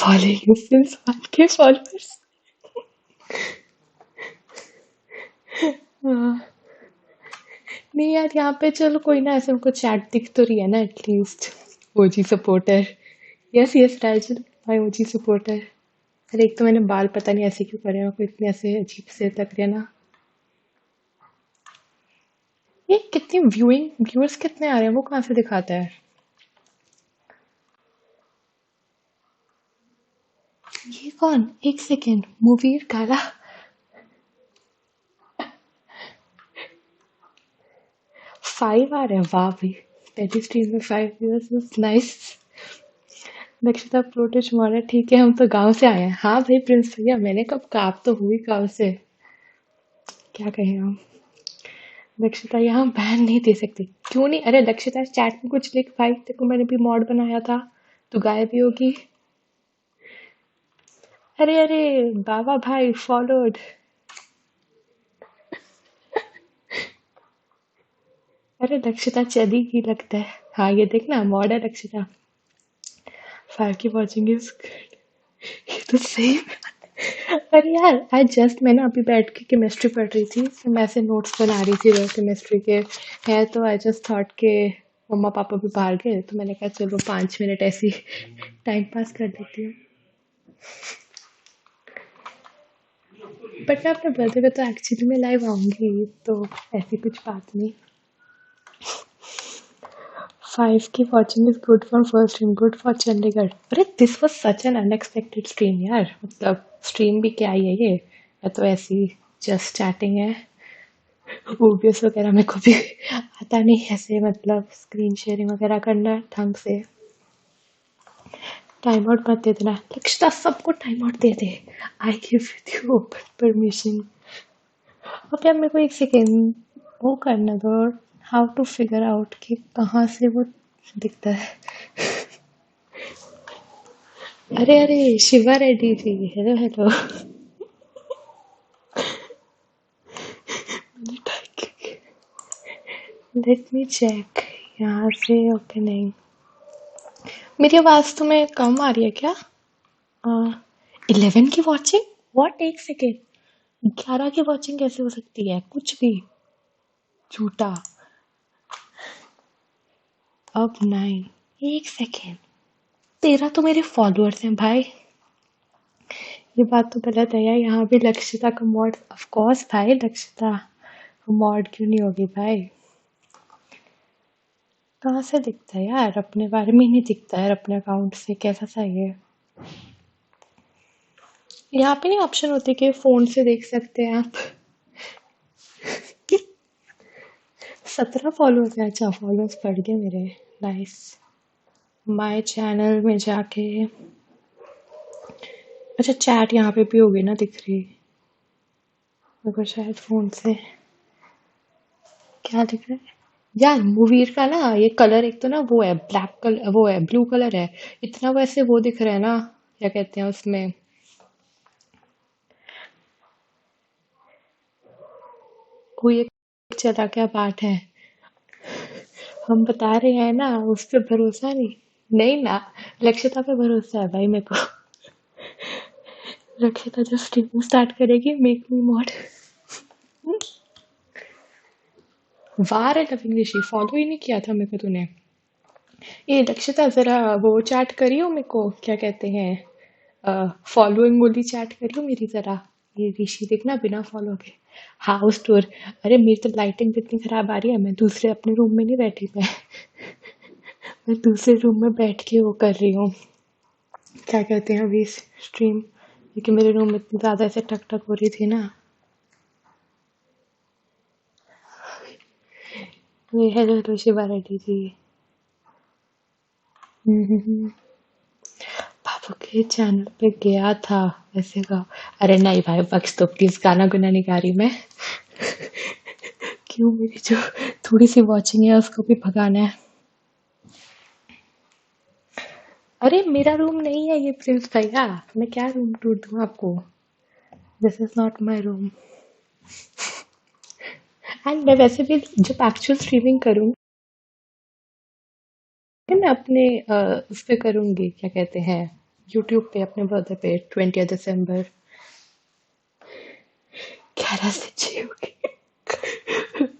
Following you since 1K followers. नहीं यार, यहाँ पे चलो कोई ना, ऐसे हमको चैट दिख तो रही है ना at least. OG supporter. Yes yes Rajan, my OG supporter. अरे एक तो मैंने बाल पता नहीं ऐसे क्यों करे हैं, मेरे को इतने ऐसे अजीब से लग रहे हैं ना। ये कितनी व्यूअर्स कितने आ रहे हैं, वो कहाँ से दिखाता है? ये कौन? एक सेकेंड, मूवीर काला। 5 आ रहे हैं, वाह भाई। पहली स्ट्रीम में 5 व्यूअर्स, नाइस। नक्षता अपलोडेड तुम्हारा, ठीक है, हम तो गांव से आए हैं। हाँ भाई प्रिंस भैया, मैंने कब कहा, आप तो हुई गांव से। क्या कहें हम। लक्षिता यहाँ बैन नहीं दे सकती। क्यों नहीं? अरे लक्षिता चैट में कुछ लिख भाई, तेरे को मैंने भी मॉड बनाया था, तू गायब भी होगी। अरे अरे, बाबा भाई फॉलोड। अरे लक्षिता चली ही लगता है। हाँ ये देखना, मॉड है लक्षिता। 5 की वॉचिंग इज गुड। ये तो सही में। अरे यार आज जस्ट मैं ना अभी बैठ के केमिस्ट्री पढ़ रही थी, तो मैं ऐसे नोट्स बना रही थी केमिस्ट्री के। है तो आई जस्ट थॉट के मम्मा पापा भी बाहर गए, तो मैंने कहा चलो 5 मिनट ऐसी टाइम पास कर देती हूँ। बट मैं अपने बर्थडे पे तो एक्चुअली में लाइव आऊंगी, तो ऐसी कुछ बात नहीं। 5 की watching is good for first stream, good for Chandigarh. अरे this was such an unexpected stream यार, मतलब स्ट्रीम भी क्या ही है ये। मैं तो ऐसी जस्ट चैटिंग है। ओबीएस वगैरह मेरे को भी आता नहीं ऐसे, मतलब स्क्रीन शेयरिंग वगैरह करना ढंग से। टाइम आउट मत दे देना लक्षिता, सबको time out they they. I give you open permission. Okay अब मेरे को एक सेकेंड वो करना दो। हाउ टू फिगर आउट कि कहाँ से वो दिखता है। अरे अरे, Shiva Reddy ji, hello hello. Let me check. यहाँ से ओके नहीं। मेरी आवाज तुम्हें कम आ रही है क्या? 11 की वॉचिंग? व्हाट, एक सेकेंड। 11 की वॉचिंग कैसे हो सकती है? कुछ भी झूठा। अब 9। एक सेकेंड, 13 तो मेरे फॉलोअर्स हैं भाई। ये बात तो गलत है यार, यहाँ भी लक्षिता का मॉड, ऑफ कोर्स भाई लक्षिता मॉड क्यों नहीं होगी भाई। कहाँ से दिखता है यार? अपने बारे में ही नहीं दिखता यार, अपने अकाउंट से कैसा सा ये। यहाँ पे नहीं ऑप्शन होते कि फोन से देख सकते हैं आप? 17 फॉलोअर्स है, अच्छा फॉलोअर्स बढ़ गए मेरे। नाइस। माय चैनल में जाके, अच्छा चैट यहाँ पे भी होगी ना दिख रही मेरे को शायद फोन से। क्या दिख रहा है यार? मूवीर का ना ये कलर, एक तो ना वो है ब्लैक कलर, वो है ब्लू कलर है। इतना वैसे वो दिख रहा है ना, क्या कहते हैं उसमें, कोई एक चला क्या बात है। हम बता रहे हैं ना, उस पे भरोसा नहीं। नहीं ना, लक्षिता पे भरोसा है भाई मेरे को। लक्षिता जब स्ट्रीम स्टार्ट करेगी, मेक मी मॉड। वार है लविंग ऋषि, फॉलो ही नहीं किया था मेरे को तूने। ये लक्षिता जरा वो चैट करियो मेरे को, क्या कहते हैं, फॉलोइंग वाली चैट करियो मेरी जरा। ये ऋषि देखना बिना फॉलो के। House tour. अरे मेरी तो लाइटिंग इतनी खराब आ रही है, मैं दूसरे अपने रूम में नहीं बैठी, मैं दूसरे रूम में बैठ के वो कर रही हूँ, क्या कहते हैं अभी स्ट्रीम, क्योंकि मेरे रूम में इतनी ज़्यादा ऐसे टक टक हो रही थी ना। ये हेलो हेलो शिवा रेड्डी जी। बाबू के चैनल पे गया था ऐसे का। अरे नहीं भाई बख्श दो प्लीज, गाना गुना नहीं गा रही मैं। क्यों, मेरी जो थोड़ी सी वॉचिंग है उसको भी भगाना है। अरे मेरा रूम नहीं है ये प्रिंस भैया, मैं क्या रूम टूर दूँ आपको? This is not my room. And मैं वैसे भी जब एक्चुअल स्ट्रीमिंग करूँगी, मैं अपने उस पे करूँगी, क्या कहते हैं, यूट्यूब पे अपने बर्थडे पे 20 दिसंबर 11 से 6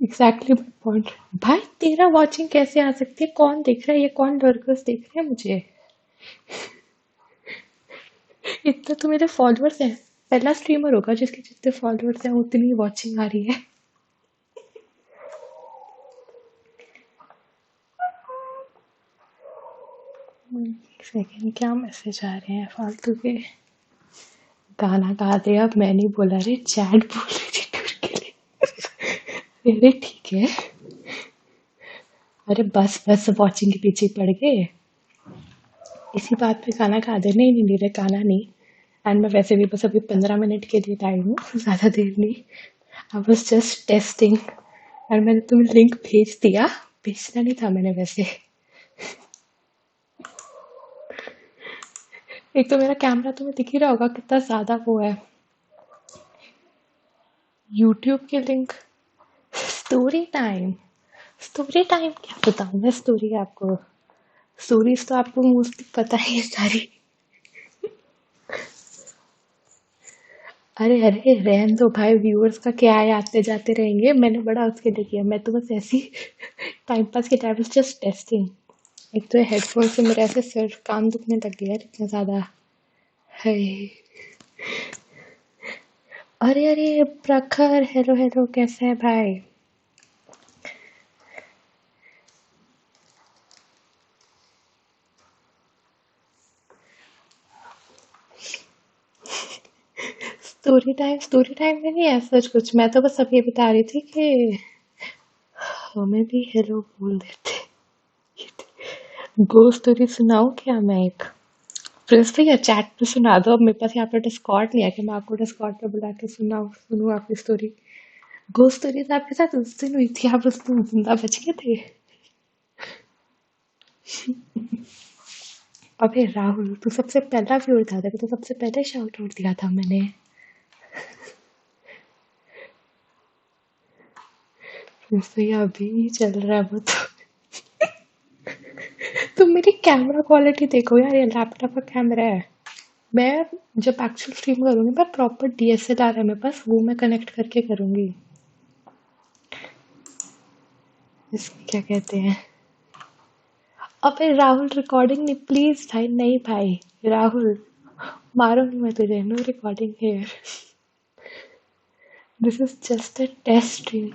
एग्जैक्टली माई पॉइंट। भाई तेरा वॉचिंग कैसे आ सकती है? कौन देख रहा है? ये कौन लड़कस देख रहे हैं मुझे? इतना तो मेरे फॉलोअर्स हैं। पहला स्ट्रीमर होगा जिसके जितने फॉलोअर्स हैं उतनी वॉचिंग आ रही है। एक सेकेंड, क्या मैसेज आ रहे हैं फालतू के? गाना गा दे, अब मैं नहीं बोला रे, चैट बोल रही थी टूर के लिए। अरे ठीक है। अरे बस बस, वॉचिंग के पीछे पड़ गए। इसी बात पे गाना गा दे। नहीं नहीं नहीं रे, गाना नहीं। एंड मैं वैसे भी बस अभी 15 मिनट के लिए आई हूँ, ज़्यादा देर नहीं। I was just testing. और मैंने तुम्हें लिंक भेज दिया। भेजना नहीं था मैंने वैसे। एक तो मेरा कैमरा तुम्हें दिख ही रहा होगा कितना ज़्यादा वो है। यूट्यूब के link. Story time. Story time क्या बताऊँ मैं स्टोरी आपको? स्टोरीज तो आपको मोस्टली पता ही है सारी। अरे अरे रहन दो भाई, व्यूअर्स का क्या है, आते जाते रहेंगे। मैंने बड़ा उसके लिए किया, मैं तो बस ऐसी टाइम पास के टाइम जस्ट टेस्टिंग। एक तो हेडफोन से मेरा ऐसे सिर कान दुखने लग गया है इतना ज़्यादा है। अरे अरे प्रखर, हेलो हेलो, कैसे है भाई? स्टोरी टाइम में नहीं है सच कुछ। मैं तो बस अभी बता रही थी कि हमें भी हेलो बोल देते। गो स्टोरी सुनाऊं क्या मैं एक? प्रिंस भैया चैट पे सुना दो। अब मेरे पास यहाँ पर डिस्कॉर्ड नहीं है कि मैं आपको डिस्कॉर्ड पे बुला के सुनूं आपकी स्टोरी। गो स्टोरी तो आपके साथ उस दिन हुई थी, आप उस दिन जिंदा बच गए थे। अबे राहुल, तू सबसे पहला व्यूअर था, देखो तो सबसे पहले शाउट आउट दिया था मैंने। प्रिंस भैया अभी चल रहा है वो तो। तुम मेरी कैमरा क्वालिटी देखो यार, ये लैपटॉप का कैमरा है। मैं जब एक्चुअल स्ट्रीम करूंगी, मैं प्रॉपर डीएसएलआर है मेरे पास, वो मैं कनेक्ट करके करूंगी। इसमें क्या कहते हैं? अबे राहुल, रिकॉर्डिंग नहीं प्लीज भाई, नहीं भाई। राहुल, मारो नहीं मैं तुझे, no recording here. This is just a test stream.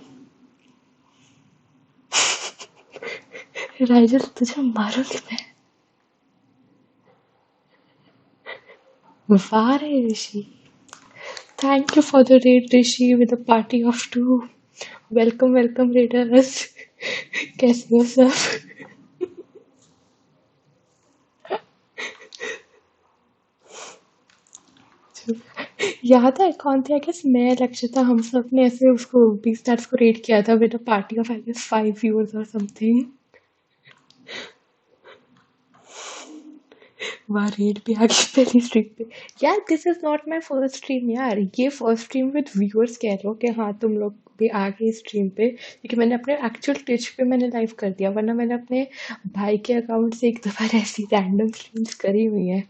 राइजल, तुझे मारूंगी मैं। वाह रे Rishi, thank you for the raid Rishi with a party of 2। Welcome welcome raiders. कैसे हो सब? याद है कौन थे? आई गेस मैं, लक्षिता, हम सब ने ऐसे उसको बी स्टार्स को रेड किया था with a party of I guess 5 viewers और समथिंग। वहाँ रेड भी आ गई पहली स्ट्रीम पे। यार this is not my first stream यार, ये फर्स्ट स्ट्रीम विद व्यूअर्स कह लो कि हाँ तुम लोग भी आ गए स्ट्रीम पे, क्योंकि मैंने अपने एक्चुअल ट्विच पे मैंने लाइव कर दिया, वरना मैंने अपने भाई के अकाउंट से एक दो बार ऐसी रैंडम स्ट्रीम्स करी हुई है।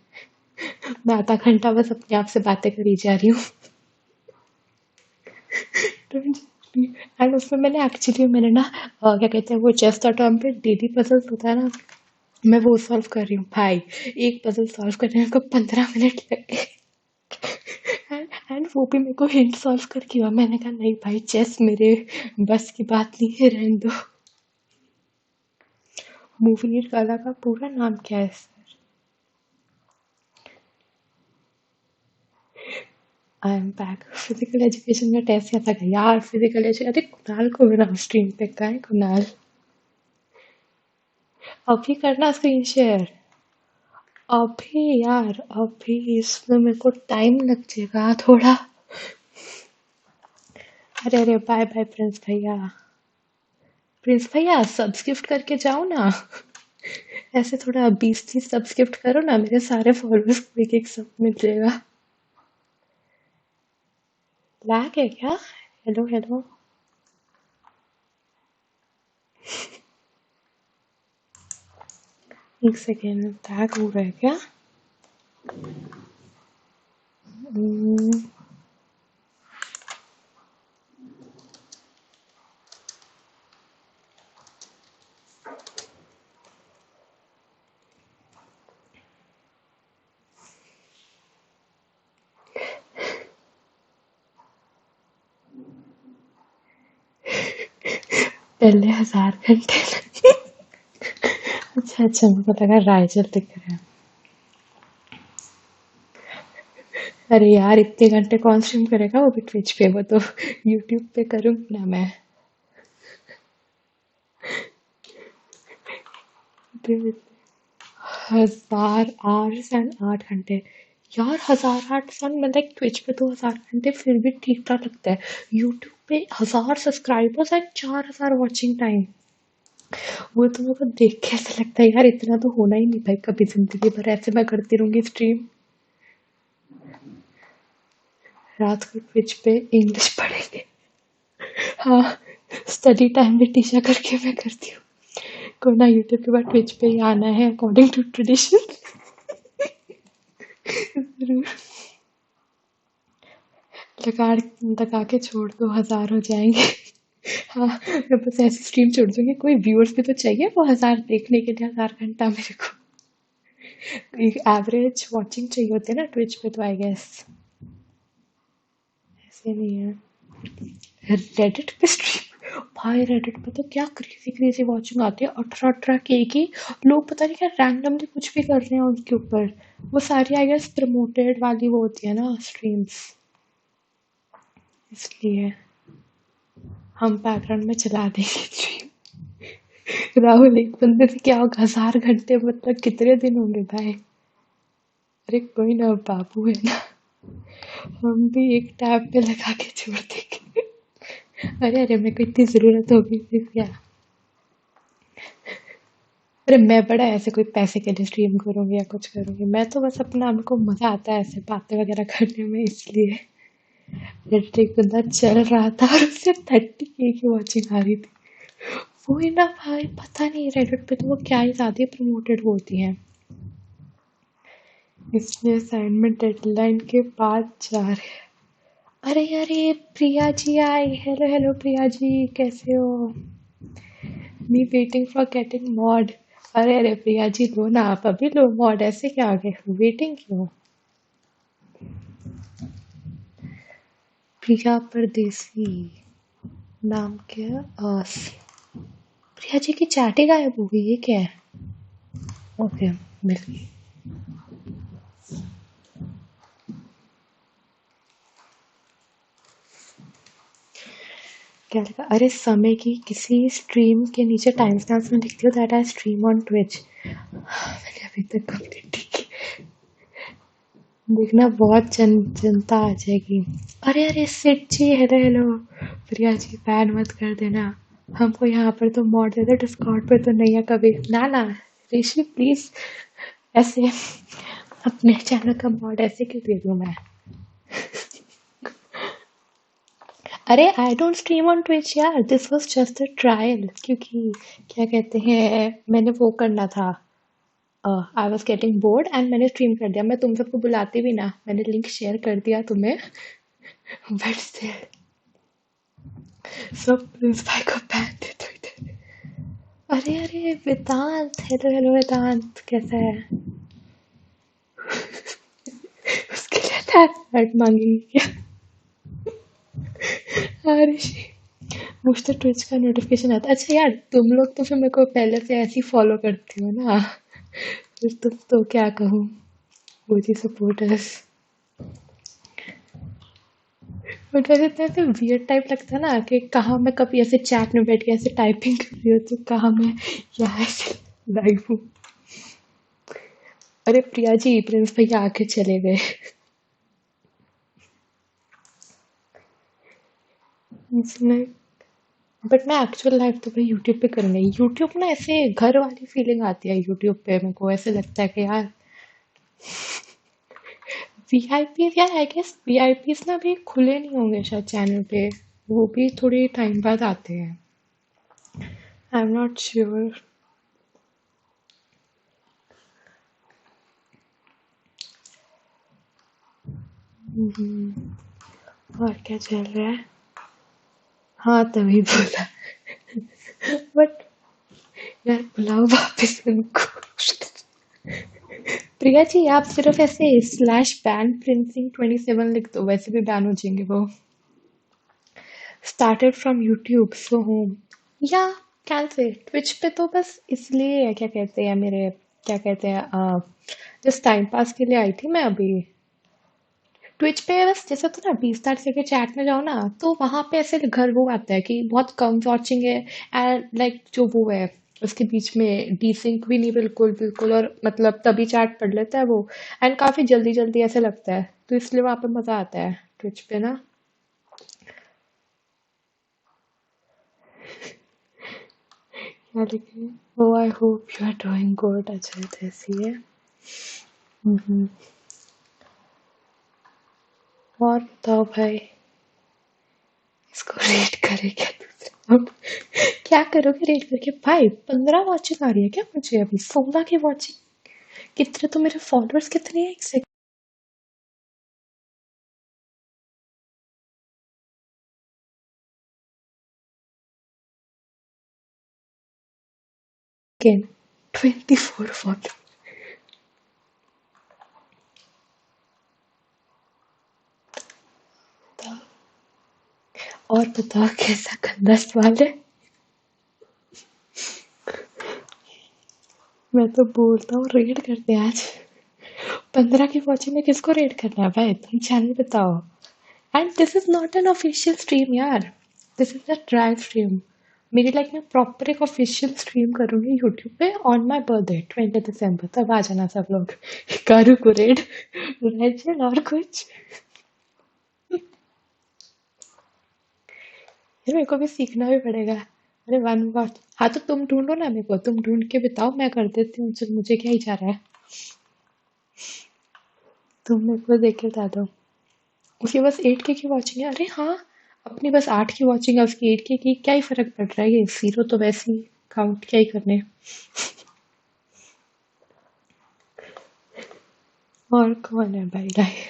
मैं आधा घंटा बस अपने आप से बातें करी जा रही हूँ। एंड उसमें मैंने एक्चुअली मैंने ना क्या कहते हैं वो चेस टर्म पे डेली पजल्स होता है ना, मैं वो सॉल्व कर रही हूँ भाई। एक पजल सॉल्व करने में को 15 मिनट लगे। एंड वो भी मेरे को हिंट सॉल्व करके हुआ। मैंने कहा नहीं भाई, चेस मेरे बस की बात नहीं है, रहने दो। मूवी वाला का पूरा नाम क्या है sir? I am back. Physical education का टेस्ट क्या था यार? फिजिकल एजुकेशन, अरे कुणाल को मेरा स्ट्रीम पे का है कुणाल। अभी करना स्क्रीन शेयर। अभी यार, अभी इसमें मेरे को टाइम लग जाएगा थोड़ा। अरे अरे बाय बाय प्रिंस भैया। प्रिंस भैया सब्सक्रिप्ट करके जाओ ना। ऐसे थोड़ा 20-30 सब्सक्रिप्ट करो ना, मेरे सारे फॉलोअर्स को एक एक सब मिल जाएगा। लैग है क्या? Hello hello. एक सेकेंड, लैग हो रहा है क्या? पहले 1000 घंटे अच्छा अच्छा, मेरे को लगा राइजल दिख रहा है। अरे यार, इतने घंटे कौन स्ट्रीम करेगा, वो भी ट्विच पे, वो तो यूट्यूब पे करूंगी ना मैं। 1000 आवर्स एंड 8 घंटे। यार 1000 8 सन में लाइक ट्विच पे 2000 घंटे फिर भी ठीक ठाक लगता है। यूट्यूब पे 1000 सब्सक्राइबर्स एंड 4000 वॉचिंग टाइम, वो तो मेरे को देख के ऐसा लगता है यार इतना तो होना ही नहीं भाई, कभी जिंदगी भर ऐसे मैं करती रहूंगी स्ट्रीम। रात को ट्विच पे इंग्लिश पढ़ेंगे। हाँ, स्टडी टाइम में टीचा करके मैं करती हूँ। को ना यूट्यूब के बाद ट्विच पे ही आना है अकॉर्डिंग टू ट्रेडिशन। जरूर। लगा लगा के छोड़ दो, 1000 हो जाएंगे। हाँ, मैं बस ऐसी स्ट्रीम छोड़ दूंगी, कोई व्यूअर्स भी तो चाहिए, वो 1000 देखने के लिए 1000 घंटा मेरे को एक एवरेज वॉचिंग चाहिए होते हैं ना ट्विच पे, तो आई गेस ऐसे नहीं है। रेडिट पे स्ट्रीम, भाई रेडिट पे तो क्या क्रेजी क्रेजी वॉचिंग आती है, 18 18 की। लोग पता नहीं क्या रैंडमली कुछ भी कर रहे हैं उनके ऊपर। वो सारी आई गेस प्रमोटेड वाली वो होती है ना स्ट्रीम्स, इसलिए हम बैकग्राउंड में चला देंगे स्ट्रीम। राहुल, एक बंदे से क्या होगा, 1000 घंटे मतलब कितने दिन होंगे भाई। अरे कोई ना, बाबू है ना, हम भी एक टैब पे लगा के छोड़ देंगे। अरे अरे, मेरे को इतनी जरूरत होगी फिर क्या। अरे मैं बड़ा ऐसे कोई पैसे के लिए स्ट्रीम करूंगी या कुछ करूंगी, मैं तो बस अपना, हमको मजा आता है ऐसे बातें वगैरह करने में, इसलिए। जैसे एक बंदा चल रहा था और उससे 30K की वॉचिंग आ रही थी। वो ही ना भाई, पता नहीं रेडिट पे तो वो क्या ही ज्यादा प्रमोटेड होती हैं, इसलिए असाइनमेंट डेडलाइन के बाद जा रहे हैं। अरे अरे, प्रिया जी आई, हेलो हेलो प्रिया जी, कैसे हो। मी वेटिंग फॉर गेटिंग मॉड। अरे अरे प्रिया जी, लो ना आप, अभी लो मॉड, ऐसे क्या आ गए, वेटिंग क्यों। प्रिया परदेसी नाम क्या, प्रिया जी की चैट ही गायब हो गई, ये क्या है। ओके, मिल गई। क्या लिखा, अरे समय की किसी स्ट्रीम के नीचे टाइम स्टैम्प्स में लिखती हो that I stream on Twitch. मैंने अभी तक कंप्लीट नहीं की। देखना बहुत जनता आ जाएगी। अरे अरे सिट जी, hello hello. Priya ji ban मत कर देना, हमको यहाँ पर तो मॉड दे दे, डिस्कॉर्ड पे तो नहीं है कभी, ना ना। ऋषि प्लीज, ऐसे अपने चैनल का मॉड ऐसे क्यों दे दूँ मैं। अरे I don't stream on Twitch यार, this was just a trial, क्योंकि क्या कहते हैं, मैंने वो करना था, I was getting bored and मैंने स्ट्रीम कर दिया। मैं तुम सबको बुलाती भी ना, मैंने लिंक शेयर कर दिया तुम्हें, बट स्टिल सब प्रिंस भाई को बैन दे दो इधर। अरे अरे वेदांत, हेलो हेलो वेदांत, कैसा है। उसके लिए टैग मांगेगी क्या। अरे मुझे तो ट्विच का नोटिफिकेशन आता है। अच्छा यार, तुम लोग तो फिर मेरे को पहले से ऐसे ही फॉलो करती हो ना, फिर तुम तो क्या कहूँ, ओजी सपोर्टर्स। बट वैसे इतना ऐसे वियर्ड टाइप लगता है ना, कि कहाँ मैं कभी ऐसे चैट में बैठ के ऐसे टाइपिंग कर रही हूँ, तो कहाँ मैं यहाँ ऐसे लाइव हूँ। अरे प्रिया जी, प्रिंस भैया आके चले गए। इसमें बट मैं एक्चुअल लाइफ तो भाई यूट्यूब पे करूँगी। यूट्यूब ना ऐसे घर वाली फीलिंग आती है यूट्यूब पे, मेरे को ऐसे लगता है कि यार वीआईपी, यार आई गेस वीआईपीज ना भी खुले नहीं होंगे शायद चैनल पे, वो भी थोड़ी टाइम बाद आते हैं, आई एम नॉट श्योर। और क्या चल रहा है। हाँ तभी बोला, बट यार बुलाओ वापस उनको। प्रिया जी, आप सिर्फ ऐसे स्लैश बैन प्रिंसिंग 27 लिख दो, वैसे भी बैन हो जाएंगे वो। Started from YouTube so home. या कैसे ट्विच पे तो बस इसलिए है, क्या कहते हैं मेरे, क्या कहते हैं, जिस टाइम पास के लिए आई थी मैं अभी। ट्विच पे बस जैसे तो ना 20 के चैट में जाओ ना, तो वहां पे ऐसे घर वो आता है कि बहुत कम वॉचिंग है, एंड लाइक जो वो है उसके बीच में डिसिंक भी नहीं, बिल्कुल बिल्कुल, और मतलब तभी चैट पढ़ लेता है वो, एंड काफी जल्दी जल्दी ऐसे लगता है, तो इसलिए वहां पे मजा आता है ट्विच पे ना। क्या लिखे? Oh I hope you are doing good. अच्छा तो ऐसी है। हम्म। और बताओ भाई, इसको रेट करे क्या दूसरा अब? क्या करोगे रेट करके भाई? 15 वॉचिंग आ रही है क्या मुझे अभी? 16 की वॉचिंग? कितने तो मेरे फॉलोअर्स कितने हैं? एक सेकेंड। 24 फॉलोअर। और बताओ कैसा गंदा सवाल है। मैं तो बोलता हूँ रेड करते हैं आज। 15 की वॉचिंग में किसको रेड करना है भाई? तुम चैनल बताओ। And this is not an official stream यार, this is a trial stream. मेरी लाइक मैं प्रॉपर एक ऑफिशियल स्ट्रीम करूंगी यूट्यूब पे ऑन माई बर्थडे 20 दिसंबर, तब आ जाना सब लोग। कारू को रेड, लेजेंड और कुछ। यार मेरे को भी सीखना भी पड़ेगा। अरे वन वॉच, हाँ तो तुम ढूंढो ना मेरे को, तुम ढूंढ के बताओ, मैं कर देती हूँ, चल मुझे क्या ही जा रहा है। तुम मेरे को देख के बता दो। उसकी बस 8K की वॉचिंग है, अरे हाँ। अपनी बस 8 की वॉचिंग है, उसकी 8K की क्या ही फर्क पड़ रहा है, ये जीरो तो वैसे ही काउंट क्या ही करने। और कौन है भाई लाए?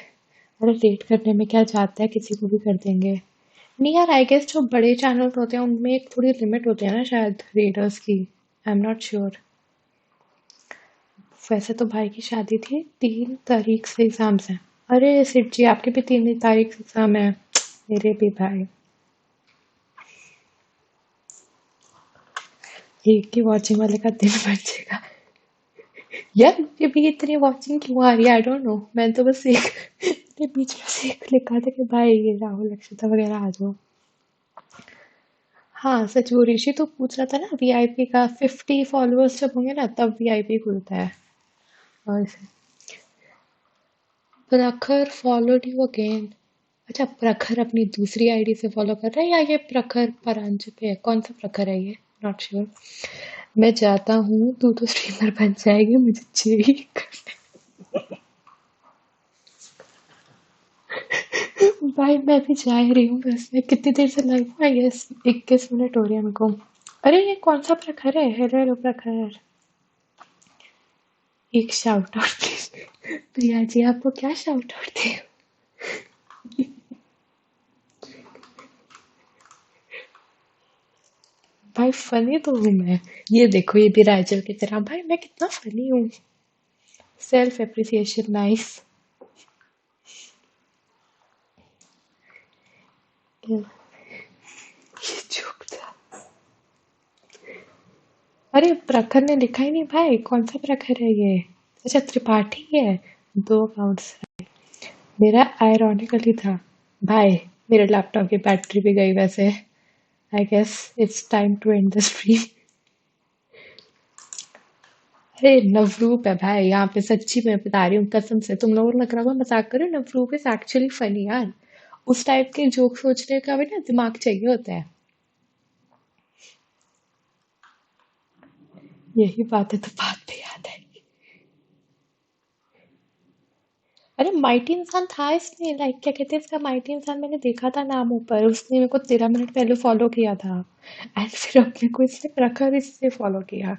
अरे रेट करने में क्या जाता है, किसी को भी कर देंगे। नहीं यार, आई गेस जो बड़े चैनल होते हैं उनमें एक थोड़ी लिमिट होती है ना शायद रेडर्स की। I am not sure. वैसे तो भाई की शादी थी, 3 तारीख से एग्जाम्स हैं। अरे सिट जी, आपके भी 3 तारीख से एग्जाम है। मेरे भी भाई। एक की वॉचिंग वाले का दिन बन जाएगा। यार मुझे भी इतनी वॉचिंग क्यों आ रही है, आई डोंट नो। मैं तो बस एक अपने बीच में से एक लिखा था कि भाई ये राहुल अक्षता वगैरह आ जाओ। हाँ सच, वो ऋषि तो पूछ रहा था ना वीआईपी का, 50 फॉलोअर्स जब होंगे ना तब वीआईपी खुलता है। और इसे प्रखर फॉलोड यू अगेन। अच्छा, प्रखर अपनी दूसरी आईडी से फॉलो कर रहा है, या ये प्रखर परांज पे है? कौन सा प्रखर है ये? Not sure. मैं जाता हूँ, तू तो स्ट्रीमर बन जाएगी, मुझे चाहिए। भाई मैं भी जा ही रही हूँ, बस मैं कितनी देर से लाइव हूँ? आई गेस 21 मिनट हो रही है मेरे को। अरे ये कौन सा प्रखर है? हेलो हेलो प्रखर। एक shout out please. Priya ji आपको क्या शाउट आउट दे? भाई फनी तो हूँ मैं। ये देखो, ये भी राइचल की तरह, भाई मैं कितना फनी हूँ। Self appreciation nice. ये जोक था। अरे प्रखर ने लिखा ही नहीं भाई, कौन सा प्रखर है ये? अच्छा त्रिपाठी है। दो अकाउंट्स। मेरा आयरॉनिकली था। भाई मेरे लैपटॉप की बैटरी भी गई वैसे। I guess it's time to end the stream. अरे नवरूप है भाई यहाँ पे, सच्ची मैं बता रही हूँ कसम से, तुम लोगों को लग रहा होगा मजाक करो, नवरूप इज एक्चुअली फनी यार। उस टाइप के जोक सोचने का भी ना दिमाग चाहिए होता है। यही बात है तो बात पे याद है। अरे माइटी इंसान था इसमें, लाइक क्या कहते हैं इसका, माइटी इंसान मैंने देखा था नाम ऊपर, उसने मेरे को 13 मिनट पहले फॉलो किया था। एंड फिर अपने को इसने प्रखर इससे फॉलो किया।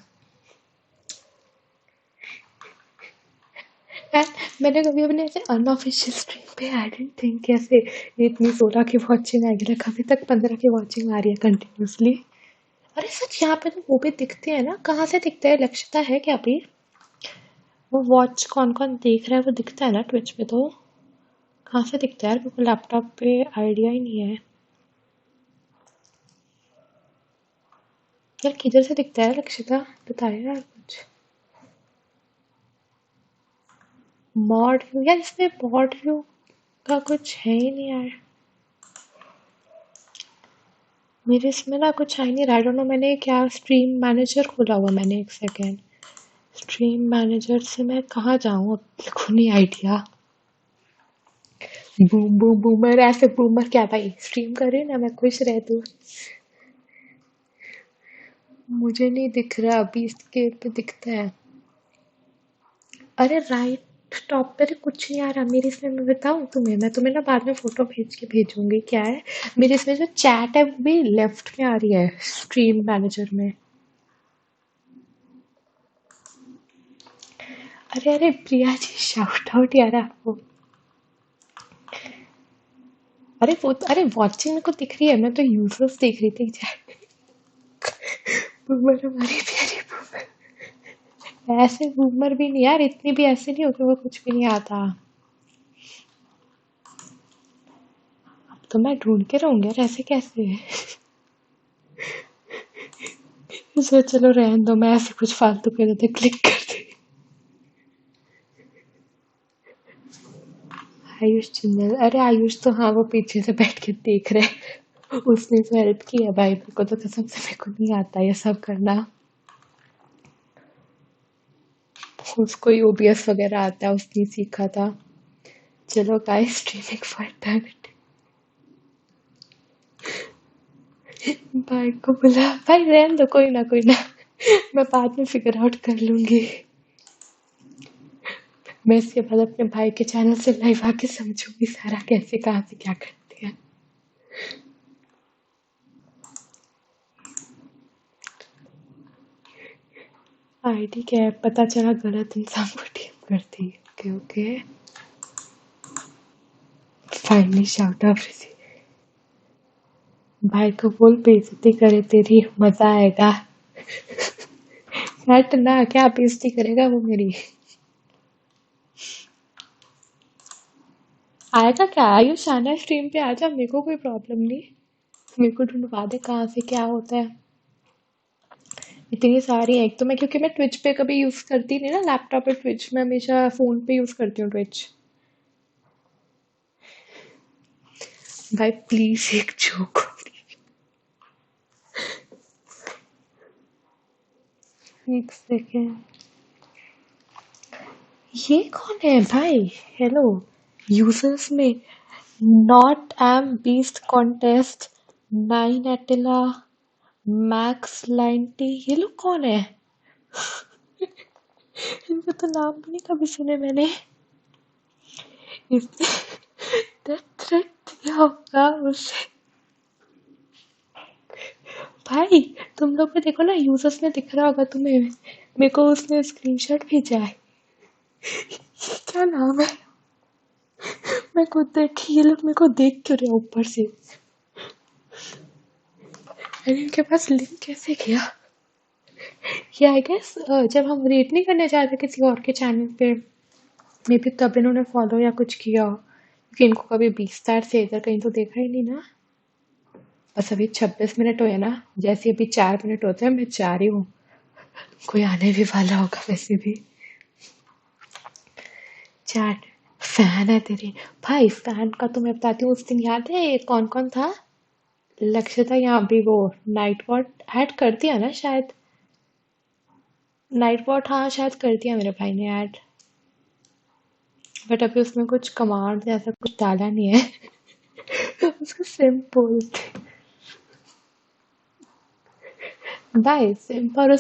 एंड मैंने कभी अपने ऐसे अनऑफिशियल स्ट्रीम पे आई डेंट थिंक ऐसे इतनी 16 की वॉचिंग आएगी, लाइक अभी तक 15 की वॉचिंग आ रही है कंटिन्यूसली। अरे सच, यहाँ पे तो वो भी दिखते हैं ना, कहाँ से दिखते हैं? लक्षिता है क्या अभी? वो वॉच कौन कौन देख रहा है वो दिखता है ना ट्विच पे तो? कहाँ से दिखता है यार, मेरे को लैपटॉप पे आइडिया ही नहीं है। यार किधर से दिखता है लक्षिता, बताया यार कुछ। मॉड व्यू, यार इसमें मॉड व्यू का कुछ है ही नहीं यार। मेरे इसमें ना कुछ आई नहीं रहा, आई डोंट नो मैंने क्या स्ट्रीम मैनेजर खोला हुआ मैंने, एक सेकेंड। स्ट्रीम मैनेजर से मैं कहाँ जाऊँ अब, मेरे को नहीं आइडिया। बूम बूम बूमर, ऐसे बूमर क्या भाई, स्ट्रीम कर रही ना, मैं खुश रहती हूँ। मुझे नहीं दिख रहा, अभी इसके पे दिखता है। अरे राइट टॉप पे तो कुछ नहीं आ रहा मेरे इसमें, मैं बताऊँ तुम्हें, मैं तुम्हें ना बाद में फोटो भेज के भेजूंगी। क्या है मेरे इसमें जो चैट है वो भी लेफ्ट में आ रही है स्ट्रीम मैनेजर में। अरे अरे प्रिया जी, शाउट आउट यार आपको। अरे वो अरे वॉचिंग मेरे को दिख रही है, मैं तो यूजर्स देख रही थी चैट। बूमर हमारी प्यारी बूमर। ऐसे बूमर भी नहीं यार, इतनी भी ऐसे नहीं हो कि वो कुछ भी नहीं आता। अब तो मैं ढूंढ के रहूंगी यार, ऐसे कैसे है। सो चलो रहने दो, मैं ऐसे कुछ फालतू के रहते क्लिक कर दी। आयुष चिंदल, अरे आयुष तो हाँ वो पीछे से बैठ के देख रहे, उसने तो हेल्प की है भाई, मेरे को तो कसम से मेरे को नहीं आता ये सब करना। उसको ही ओबीएस वगैरह आता है, उसने सीखा था। चलो गाइस, स्ट्रीमिंग फॉर इटर्निटी। भाई को बुला, भाई रहने दो, कोई ना कोई ना, मैं बाद में फिगर आउट कर लूंगी। मैं इसके बाद अपने भाई के चैनल से लाइव आके समझूंगी सारा कैसे कहाँ से क्या करते हैं। आईडी क्या है, पता चला गलत इंसान को टीम करती। Okay okay, finally shout out receive. भाई को बोल बेइज्जती करे तेरी, मजा आएगा। हट ना, क्या बेइज्जती करेगा वो मेरी। आएगा क्या, आयुष आना है स्ट्रीम पे, आ जा, मेरे को कोई प्रॉब्लम नहीं। मेरे को ढूंढवा दे कहाँ से क्या होता है। इतनी सारी है, एक तो मैं क्योंकि मैं ट्विच पे कभी यूज करती नहीं ना, लैपटॉप पे ट्विच, मैं हमेशा फोन पे यूज करती हूँ ट्विच। भाई प्लीज एक जोक। एक सेकेंड, ये कौन है भाई। हेलो यूजर्स में, नॉट एम बीस्ट कॉन्टेस्ट, 9 एटिला, मैक्स लाइनटी, ये लोग कौन है। इनका तो नाम भी नहीं कभी सुने मैंने। इसने डेथ थ्रेट दिया होगा उसे। भाई तुम लोग भी देखो ना, यूजर्स में दिख रहा होगा तुम्हें, मेरे को उसने स्क्रीनशॉट भेजा है। क्या नाम है, मैं खुद देखी, ये लोग मेरे को देख क्यों रहे ऊपर से। अरे इनके पास लिंक कैसे गया। ये आई गेस जब हम रेट नहीं करने जाते किसी और के चैनल पे, मे बी तब इन्होंने फॉलो या कुछ किया हो, क्योंकि इनको कभी 20 से इधर कहीं तो देखा ही नहीं ना। बस अभी 26 मिनट हुए ना, जैसे अभी 4 मिनट होते हैं, मैं जा रही हूँ, कोई आने भी वाला होगा वैसे भी। चैट, फैन है तेरी। भाई फैन का तो मैं बताती हूँ, उस दिन याद है कौन कौन था। लक्ष्य था यहाँ भी, वो नाइट वॉट ऐड कर दिया ना शायद। नाइट वॉट हाँ शायद कर दिया मेरे भाई ने ऐड, बट अभी उसमें कुछ कमांड जैसा कुछ डाला नहीं है। उसको सिम बोलते। भाई सिम पर